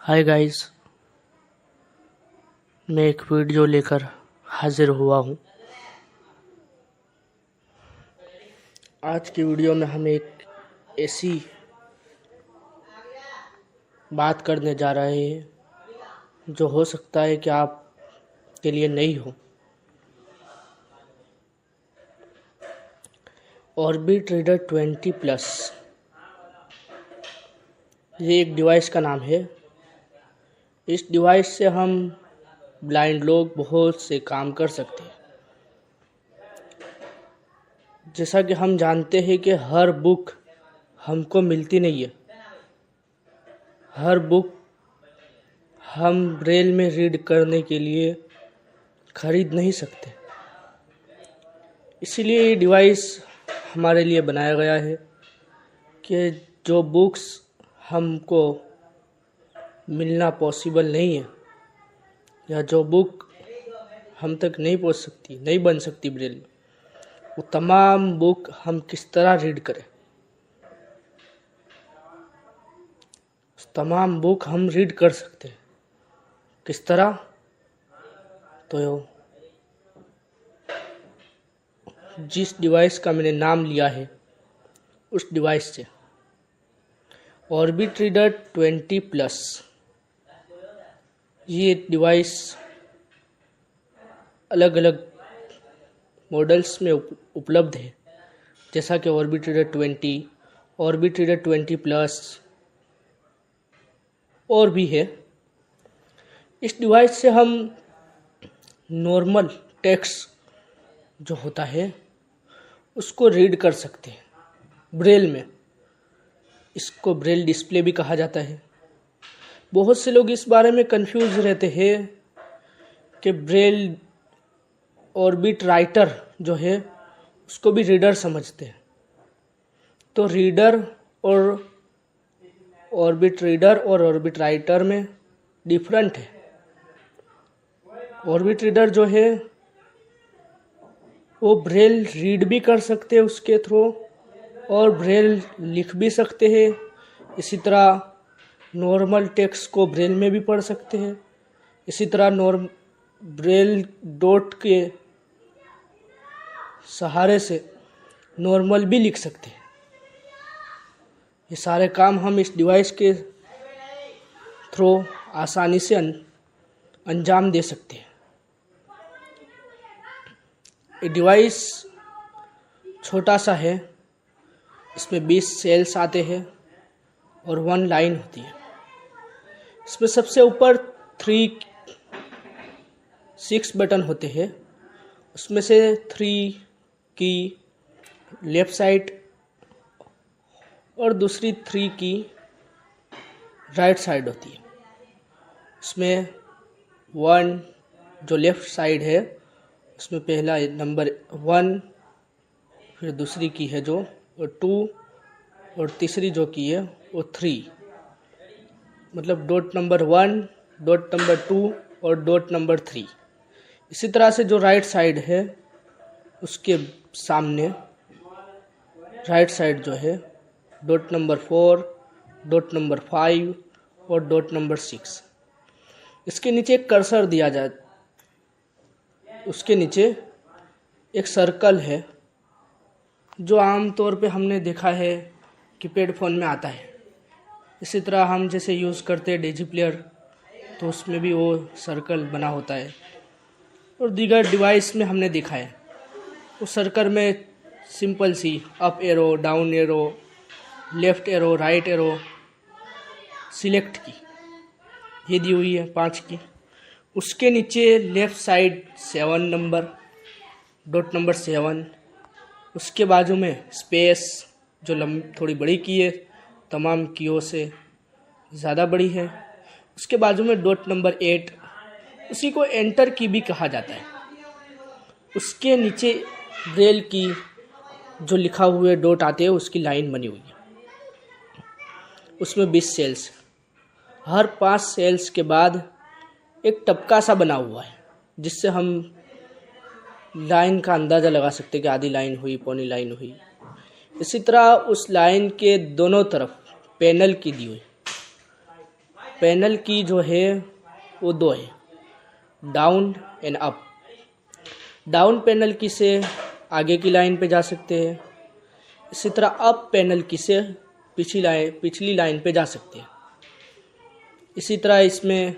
Hi guys, मैं एक video लेकर हाजिर हुआ हूँ। आज की वीडियो में हम एक ऐसी बात करने जा रहे हैं जो हो सकता है कि आप के लिए नई हो। ऑर्बिट रीडर 20+, ये एक डिवाइस का नाम है। इस डिवाइस से हम ब्लाइंड लोग बहुत से काम कर सकते हैं। जैसा कि हम जानते हैं कि हर बुक हमको मिलती नहीं है, हर बुक हम ब्रेल में रीड करने के लिए खरीद नहीं सकते। इसीलिए ये डिवाइस हमारे लिए बनाया गया है कि जो बुक्स हमको मिलना पॉसिबल नहीं है या जो बुक हम तक नहीं पहुंच सकती, नहीं बन सकती ब्रेल में, वो तमाम बुक हम किस तरह रीड करें। तमाम बुक हम रीड कर सकते हैं। किस तरह? तो जिस डिवाइस का मैंने नाम लिया है उस डिवाइस से, ऑर्बिट रीडर 20+, ये डिवाइस अलग अलग मॉडल्स में उपलब्ध है, जैसा कि ऑर्बिट रीडर 20, ऑर्बिट रीडर 20+, और भी है। इस डिवाइस से हम नॉर्मल टेक्स्ट जो होता है उसको रीड कर सकते हैं ब्रेल में। इसको ब्रेल डिस्प्ले भी कहा जाता है। बहुत से लोग इस बारे में कंफ्यूज रहते हैं कि ब्रेल ऑर्बिट राइटर जो है उसको भी रीडर समझते हैं। तो रीडर और ऑर्बिट रीडर और ऑर्बिट राइटर में डिफरेंट है। ऑर्बिट रीडर जो है वो ब्रेल रीड भी कर सकते हैं उसके थ्रू, और ब्रेल लिख भी सकते हैं। इसी तरह नॉर्मल टेक्स्ट को ब्रेल में भी पढ़ सकते हैं। इसी तरह ब्रेल डॉट के सहारे से नॉर्मल भी लिख सकते हैं। ये सारे काम हम इस डिवाइस के थ्रू आसानी से अंजाम दे सकते हैं। ये डिवाइस छोटा सा है, इसमें 20 सेल्स आते हैं और 1 लाइन होती है। इसमें सबसे ऊपर 6 बटन होते हैं। उसमें से 3 की लेफ़्ट साइड और दूसरी 3 की राइट साइड होती है। उसमें 1 जो लेफ़्ट साइड है उसमें पहला नंबर 1, फिर दूसरी की है जो 2, और तीसरी जो की है वो 3। मतलब डॉट नंबर 1, डॉट नंबर 2 और डॉट नंबर 3। इसी तरह से जो राइट साइड है उसके सामने राइट साइड जो है डॉट नंबर 4, डॉट नंबर 5 और डॉट नंबर 6। इसके नीचे एक कर्सर दिया जाए, उसके नीचे एक सर्कल है जो आम तौर पे हमने देखा है कीपैड फ़ोन में आता है। इसी तरह हम जैसे यूज़ करते हैं डिजी प्लेयर, तो उसमें भी वो सर्कल बना होता है, और दीगर डिवाइस में हमने देखा है। उस सर्कल में simple see up arrow, down arrow, left arrow, right arrow, select की ये दी हुई है 5 की। उसके नीचे left side 7 number, dot number 7। उसके बाजू में स्पेस जो थोड़ी बड़ी की है, तमाम कीओ से ज़्यादा बड़ी है। उसके बाजू में डॉट नंबर 8, उसी को एंटर की भी कहा जाता है। उसके नीचे ब्रेल की जो लिखा हुए डॉट आते हैं उसकी लाइन बनी हुई है। उसमें 20 सेल्स, हर 5 सेल्स के बाद एक टपका सा बना हुआ है, जिससे हम लाइन का अंदाज़ा लगा सकते हैं कि आधी लाइन हुई, पौनी लाइन हुई। इसी तरह उस लाइन के दोनों तरफ पैनल की दी हुई पैनल की जो है वो दो है, down and up. Down panel की से आगे की लाइन पे जा सकते हैं, इसी तरह अप पैनल की से पिछली लाइन पे जा सकते हैं। इसी तरह इसमें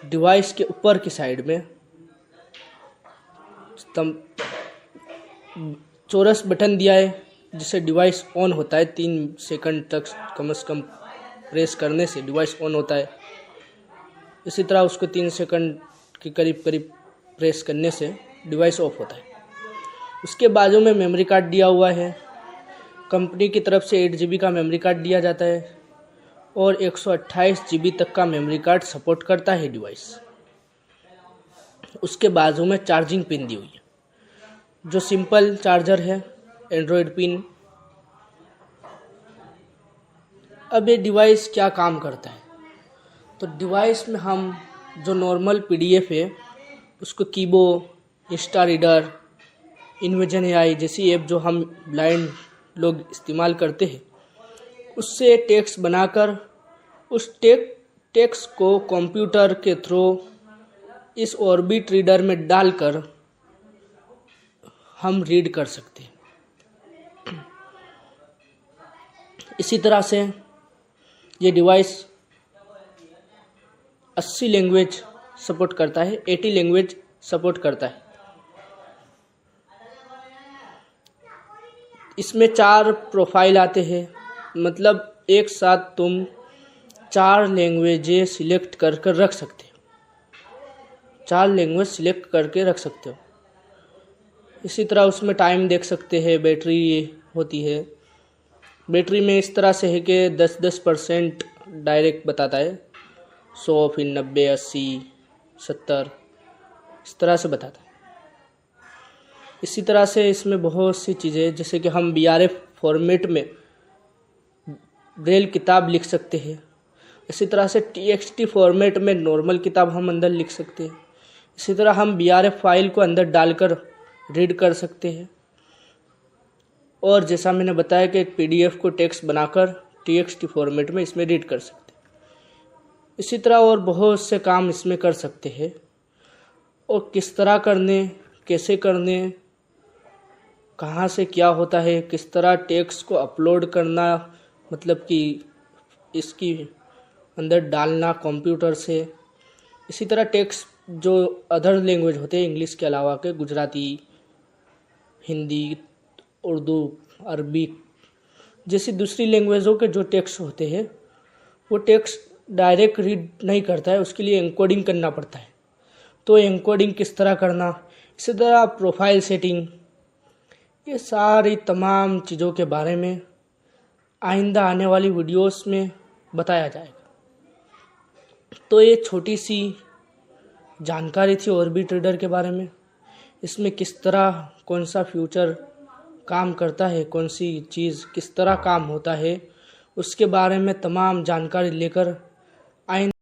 डिवाइस के ऊपर की साइड में चौरस बटन दिया है, जिससे डिवाइस ऑन होता है। 3 सेकंड तक कम से कम प्रेस करने से डिवाइस ऑन होता है। इसी तरह उसको 3 सेकंड के करीब प्रेस करने से डिवाइस ऑफ होता है। उसके बाजू में मेमोरी कार्ड दिया हुआ है। कंपनी की तरफ से 8 GB का मेमोरी कार्ड दिया जाता है और 128 GB तक का मेमोरी कार्ड सपोर्ट करता है डिवाइस। उसके बाजू में चार्जिंग पिन दी हुई है, जो सिंपल चार्जर है, एंड्रॉयड पिन। अब ये डिवाइस क्या काम करता है, तो डिवाइस में हम जो नॉर्मल PDF है उसको कीबो, इंस्टा रीडर, इनविजन AI जैसी ऐप जो हम ब्लाइंड लोग इस्तेमाल करते हैं, उससे टेक्स्ट बनाकर उस टेक्स्ट को कंप्यूटर के थ्रू इस ऑर्बिट रीडर में डालकर हम रीड कर सकते हैं। इसी तरह से ये डिवाइस 80 लैंग्वेज सपोर्ट करता है, 80 लैंग्वेज सपोर्ट करता है। इसमें 4 प्रोफाइल आते हैं, मतलब एक साथ तुम 4 लैंग्वेजें सिलेक्ट कर रख सकते हो, 4 लैंग्वेज सिलेक्ट करके रख सकते हो। इसी तरह उसमें टाइम देख सकते हैं, बैटरी होती है। बैटरी में इस तरह से है कि 10% डायरेक्ट बताता है, 100, फिर 90, 80, 70 इस तरह से बताता है। इसी तरह से इसमें बहुत सी चीज़ें, जैसे कि हम BRF फॉर्मेट में ब्रेल किताब लिख सकते हैं। इसी तरह से TXT फॉर्मेट में नॉर्मल किताब हम अंदर लिख सकते हैं। इसी तरह हम BRF फाइल को अंदर डालकर रीड कर सकते हैं। और जैसा मैंने बताया कि PDF को टेक्स्ट बनाकर TXT फॉर्मेट में इसमें रीड कर सकते हैं। इसी तरह और बहुत से काम इसमें कर सकते हैं। और किस तरह करने, कैसे करने, कहाँ से क्या होता है, किस तरह टेक्स्ट को अपलोड करना, मतलब कि इसकी अंदर डालना कंप्यूटर से। इसी तरह टेक्स्ट जो अदर लैंग्वेज होते हैं इंग्लिश के अलावा के, गुजराती, हिंदी, उर्दू, अरबी जैसी दूसरी लैंग्वेजों के जो टेक्स्ट होते हैं वो टेक्स्ट डायरेक्ट रीड नहीं करता है, उसके लिए एन्कोडिंग करना पड़ता है। तो एन्कोडिंग किस तरह करना, इसी तरह प्रोफाइल सेटिंग, ये सारी तमाम चीज़ों के बारे में आइंदा आने वाली वीडियोस में बताया जाएगा। तो ये छोटी सी जानकारी थी ऑर्बिट रीडर के बारे में। इसमें किस तरह कौन सा फ्यूचर काम करता है, कौन सी चीज़ किस तरह काम होता है, उसके बारे में तमाम जानकारी लेकर आइंदा